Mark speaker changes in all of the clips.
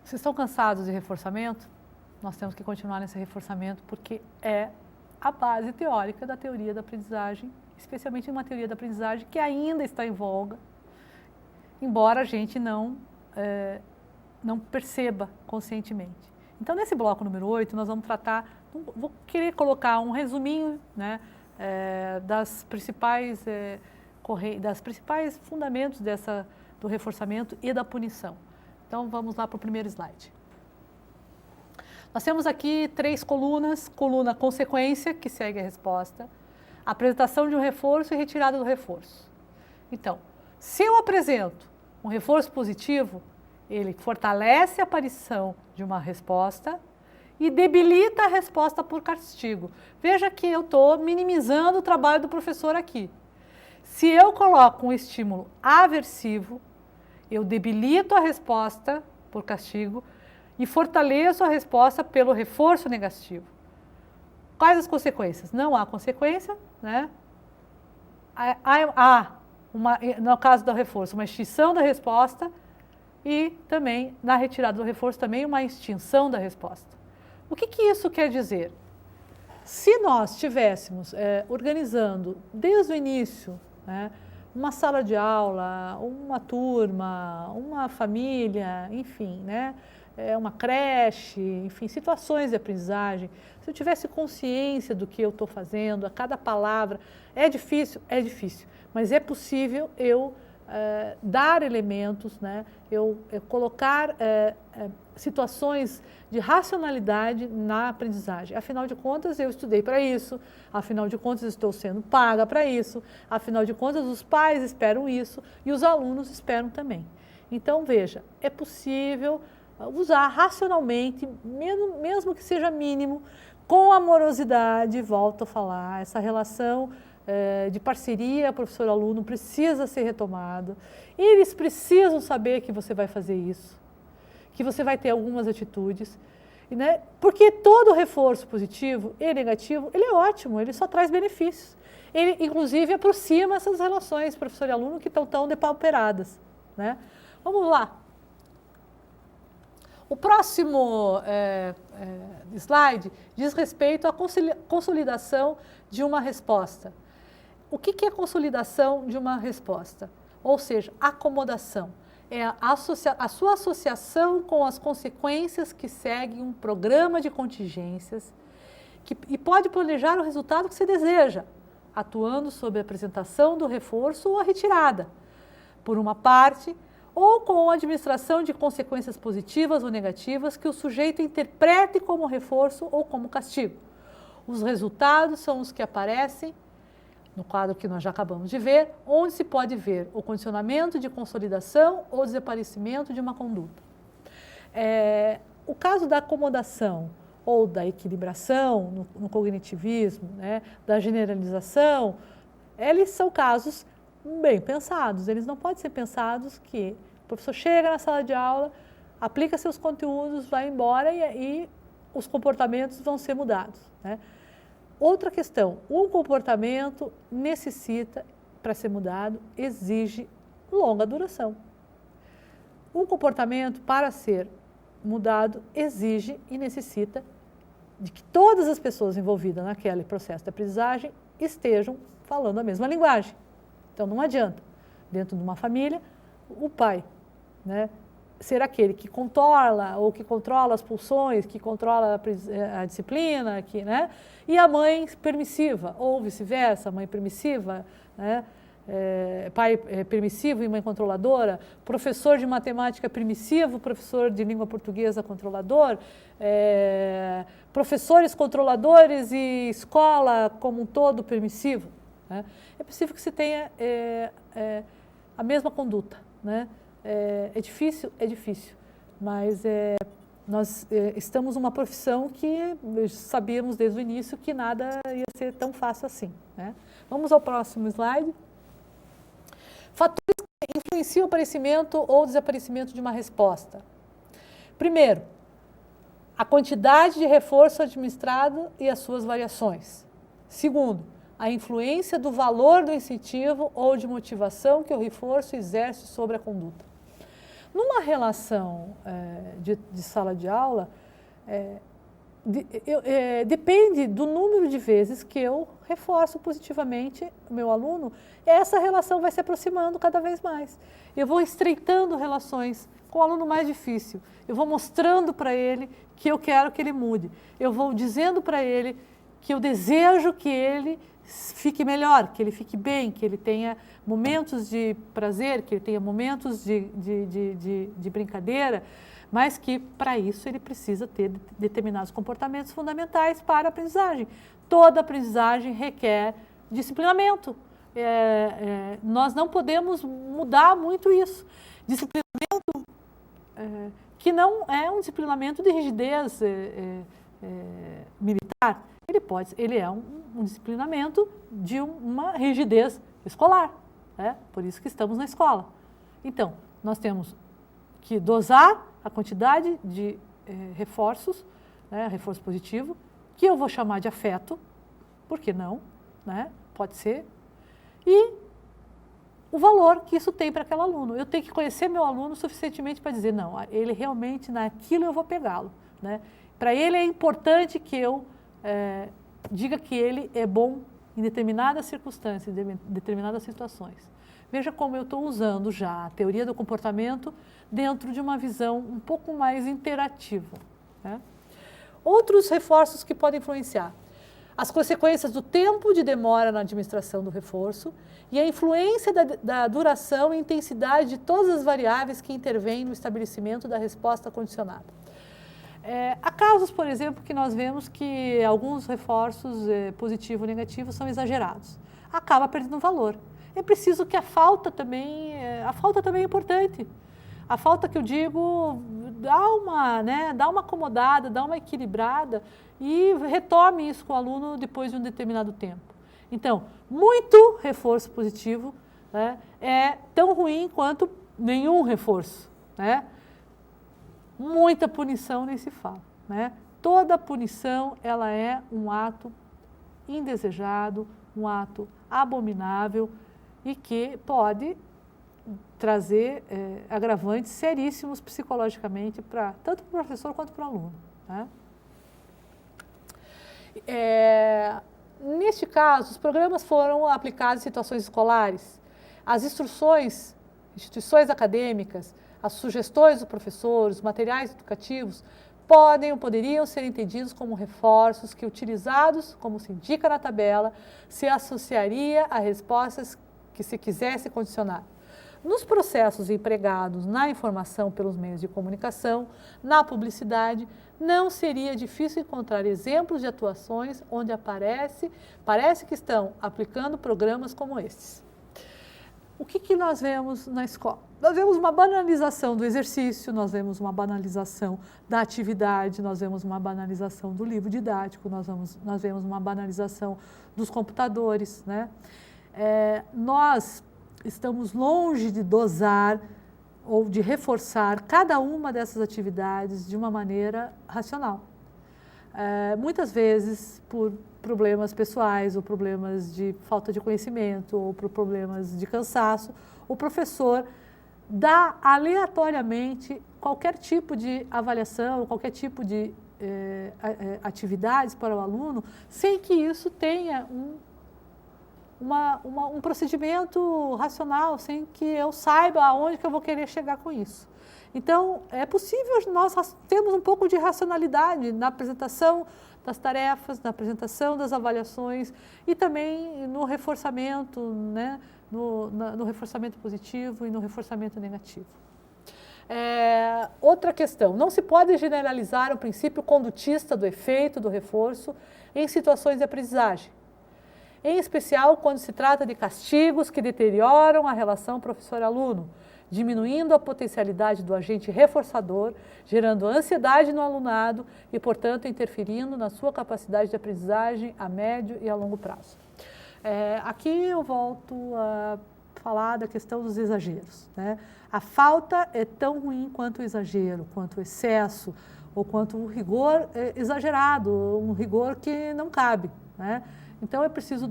Speaker 1: Vocês estão cansados de reforçamento? Nós temos que continuar nesse reforçamento porque é a base teórica da teoria da aprendizagem, especialmente uma teoria da aprendizagem que ainda está em voga, embora a gente não perceba conscientemente. Então, nesse bloco número 8, nós vamos tratar, vou querer colocar um resuminho, né, das principais fundamentos do reforçamento e da punição. Então, vamos lá para o primeiro slide. Nós temos aqui 3 colunas, coluna consequência, que segue a resposta, apresentação de um reforço e retirada do reforço. Então, se eu apresento um reforço positivo, ele fortalece a aparição de uma resposta e debilita a resposta por castigo. Veja que eu estou minimizando o trabalho do professor aqui. Se eu coloco um estímulo aversivo, eu debilito a resposta por castigo e fortaleço a resposta pelo reforço negativo. Quais as consequências? Não há consequência, né? No caso do reforço, uma extinção da resposta e também, na retirada do reforço, também uma extinção da resposta. O que isso quer dizer? Se nós estivéssemos organizando desde o início, né, uma sala de aula, uma turma, uma família, enfim, né, uma creche, enfim, situações de aprendizagem, se eu tivesse consciência do que eu estou fazendo, a cada palavra, é difícil, mas é possível eu dar elementos, né, eu colocar situações de racionalidade na aprendizagem. Afinal de contas, eu estudei para isso, afinal de contas, estou sendo paga para isso, afinal de contas, os pais esperam isso e os alunos esperam também. Então, veja, é possível usar racionalmente, mesmo que seja mínimo, com amorosidade, volto a falar, essa relação de parceria professor-aluno precisa ser retomada. Eles precisam saber que você vai fazer isso, que você vai ter algumas atitudes, né? Porque todo reforço positivo e negativo, ele é ótimo, ele só traz benefícios. Ele, inclusive, aproxima essas relações professor e aluno que estão tão depauperadas, né? Vamos lá. O próximo slide diz respeito à consolidação de uma resposta. O que é a consolidação de uma resposta? Ou seja, acomodação. É a sua associação com as consequências que seguem um programa de contingências e pode planejar o resultado que você deseja, atuando sobre a apresentação do reforço ou a retirada, por uma parte, ou com a administração de consequências positivas ou negativas que o sujeito interprete como reforço ou como castigo. Os resultados são os que aparecem no quadro que nós já acabamos de ver, onde se pode ver o condicionamento de consolidação ou desaparecimento de uma conduta. O caso da acomodação ou da equilibração no cognitivismo, né, da generalização, eles são casos bem pensados. Eles não podem ser pensados que o professor chega na sala de aula, aplica seus conteúdos, vai embora e os comportamentos vão ser mudados, né? Outra questão, um comportamento necessita, para ser mudado, exige longa duração. Um comportamento, para ser mudado, exige e necessita de que todas as pessoas envolvidas naquele processo de aprendizagem estejam falando a mesma linguagem. Então, não adianta, dentro de uma família, o pai, né, ser aquele que controla as pulsões, que controla a disciplina, né, e a mãe permissiva, ou vice-versa, mãe permissiva, né, pai permissivo e mãe controladora, professor de matemática permissivo, professor de língua portuguesa controlador, professores controladores e escola como um todo permissivo, né? É possível que se tenha a mesma conduta, né? É difícil, mas nós estamos numa profissão que sabíamos desde o início que nada ia ser tão fácil assim, né? Vamos ao próximo slide. Fatores que influenciam o aparecimento ou desaparecimento de uma resposta. Primeiro, a quantidade de reforço administrado e as suas variações. Segundo, a influência do valor do incentivo ou de motivação que o reforço exerce sobre a conduta. Numa relação de sala de aula, depende do número de vezes que eu reforço positivamente o meu aluno, essa relação vai se aproximando cada vez mais. Eu vou estreitando relações com o aluno mais difícil, eu vou mostrando para ele que eu quero que ele mude, eu vou dizendo para ele que eu desejo que ele fique melhor, que ele fique bem, que ele tenha momentos de prazer, que ele tenha momentos de brincadeira, mas que para isso ele precisa ter determinados comportamentos fundamentais para a aprendizagem. Toda aprendizagem requer disciplinamento. Nós não podemos mudar muito isso. Disciplinamento que não é um disciplinamento de rigidez militar, ele é um disciplinamento de uma rigidez escolar, por isso que estamos na escola. Então, nós temos que dosar a quantidade de reforços, reforço positivo, que eu vou chamar de afeto, por que não, pode ser, e o valor que isso tem para aquele aluno. Eu tenho que conhecer meu aluno suficientemente para dizer, não, ele realmente, naquilo eu vou pegá-lo. Para ele é importante que eu diga que ele é bom em determinadas circunstâncias, em determinadas situações. Veja como eu estou usando já a teoria do comportamento dentro de uma visão um pouco mais interativa. Outros reforços que podem influenciar. As consequências do tempo de demora na administração do reforço e a influência da duração e intensidade de todas as variáveis que intervêm no estabelecimento da resposta condicionada. Há casos, por exemplo, que nós vemos que alguns reforços positivo ou negativo são exagerados. Acaba perdendo valor. É preciso que a falta também é importante. A falta que eu digo, dá uma acomodada, dá uma equilibrada e retome isso com o aluno depois de um determinado tempo. Então, muito reforço positivo é tão ruim quanto nenhum reforço. Muita punição nem se fala. Toda punição ela é um ato indesejado, um ato abominável e que pode trazer agravantes seríssimos psicologicamente tanto para o professor quanto para o aluno. Neste caso, os programas foram aplicados em situações escolares. As instruções, instituições acadêmicas, as sugestões do professor, os materiais educativos poderiam ser entendidos como reforços que, utilizados, como se indica na tabela, se associaria a respostas que se quisesse condicionar. Nos processos empregados na informação pelos meios de comunicação, na publicidade, não seria difícil encontrar exemplos de atuações onde parece que estão aplicando programas como estes. O que nós vemos na escola? Nós vemos uma banalização do exercício, nós vemos uma banalização da atividade, nós vemos uma banalização do livro didático, nós vemos uma banalização dos computadores. Nós estamos longe de dosar ou de reforçar cada uma dessas atividades de uma maneira racional. Muitas vezes, por problemas pessoais, ou problemas de falta de conhecimento, ou por problemas de cansaço, o professor dá aleatoriamente qualquer tipo de avaliação, qualquer tipo de atividades para o aluno, sem que isso tenha um procedimento racional, sem que eu saiba aonde que eu vou querer chegar com isso. Então, é possível nós termos um pouco de racionalidade na apresentação das tarefas, na apresentação das avaliações e também no reforçamento, no reforçamento positivo e no reforçamento negativo. Outra questão, não se pode generalizar o princípio condutista do efeito do reforço em situações de aprendizagem, em especial quando se trata de castigos que deterioram a relação professor-aluno, diminuindo a potencialidade do agente reforçador, gerando ansiedade no alunado e, portanto, interferindo na sua capacidade de aprendizagem a médio e a longo prazo. Aqui eu volto a falar da questão dos exageros. A falta é tão ruim quanto o exagero, quanto o excesso, ou quanto o rigor exagerado, um rigor que não cabe. Então, é preciso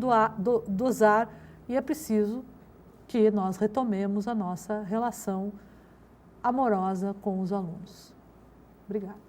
Speaker 1: dosar e é preciso que nós retomemos a nossa relação amorosa com os alunos. Obrigada.